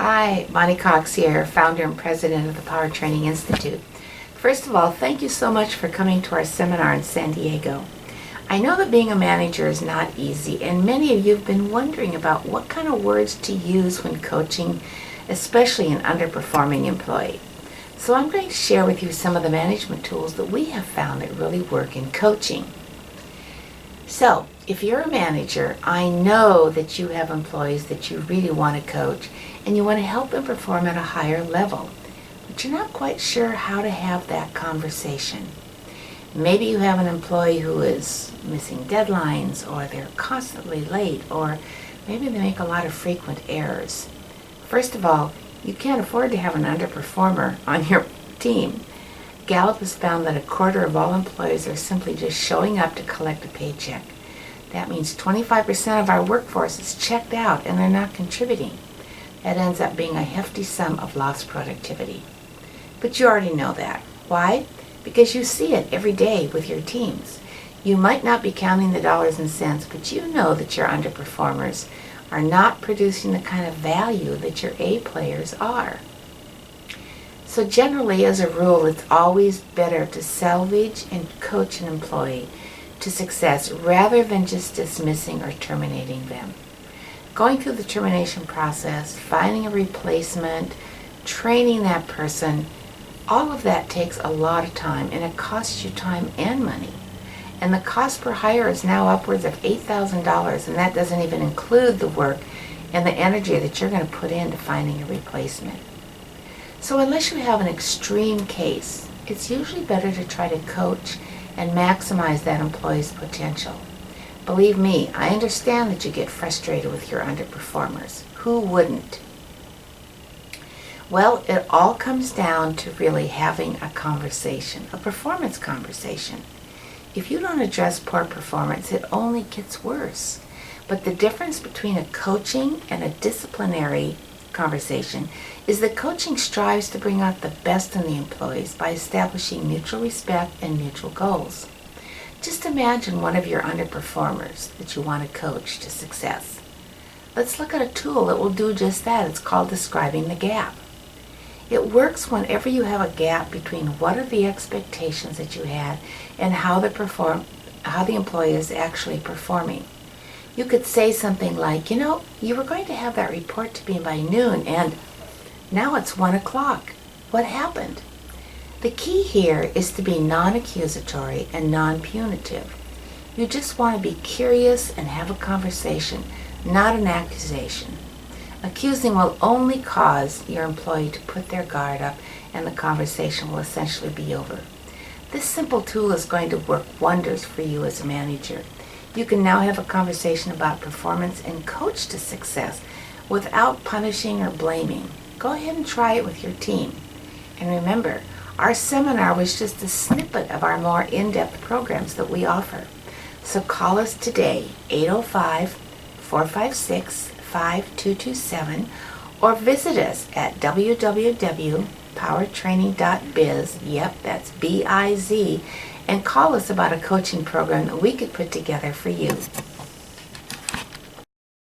Hi, Bonnie Cox here, founder and president of the Power Training Institute. First of all, thank you so much for coming to our seminar in San Diego. I know that being a manager is not easy, and many of you have been wondering about what kind of words to use when coaching, especially an underperforming employee. So I'm going to share with you some of the management tools that we have found that really work in coaching. So, if you're a manager, I know that you have employees that you really want to coach and you want to help them perform at a higher level, but you're not quite sure how to have that conversation. Maybe you have an employee who is missing deadlines, or they're constantly late, or maybe they make a lot of frequent errors. First of all, you can't afford to have an underperformer on your team. Gallup has found that a quarter of all employees are simply just showing up to collect a paycheck. That means 25% of our workforce is checked out and they're not contributing. That ends up being a hefty sum of lost productivity. But you already know that. Why? Because you see it every day with your teams. You might not be counting the dollars and cents, but you know that your underperformers are not producing the kind of value that your A players are. So generally, as a rule, it's always better to salvage and coach an employee to success rather than just dismissing or terminating them. Going through the termination process, finding a replacement, training that person, all of that takes a lot of time, and it costs you time and money. And the cost per hire is now upwards of $8,000, and that doesn't even include the work and the energy that you're going to put into finding a replacement. So unless you have an extreme case, it's usually better to try to coach and maximize that employee's potential. Believe me, I understand that you get frustrated with your underperformers. Who wouldn't? Well, it all comes down to really having a conversation, a performance conversation. If you don't address poor performance, it only gets worse. But the difference between a coaching and a disciplinary conversation is that coaching strives to bring out the best in the employees by establishing mutual respect and mutual goals. Just imagine one of your underperformers that you want to coach to success. Let's look at a tool that will do just that. It's called Describing the Gap. It works whenever you have a gap between what are the expectations that you had and how the employee is actually performing. You could say something like, you were going to have that report to me by noon, and now it's 1 o'clock. What happened? The key here is to be non-accusatory and non-punitive. You just want to be curious and have a conversation, not an accusation. Accusing will only cause your employee to put their guard up, and the conversation will essentially be over. This simple tool is going to work wonders for you as a manager. You can now have a conversation about performance and coach to success without punishing or blaming. Go ahead and try it with your team. And remember, our seminar was just a snippet of our more in-depth programs that we offer. So call us today, 805-456-5227, or visit us at www.powertraining.biz, yep, that's B-I-Z, and call us about a coaching program that we could put together for you.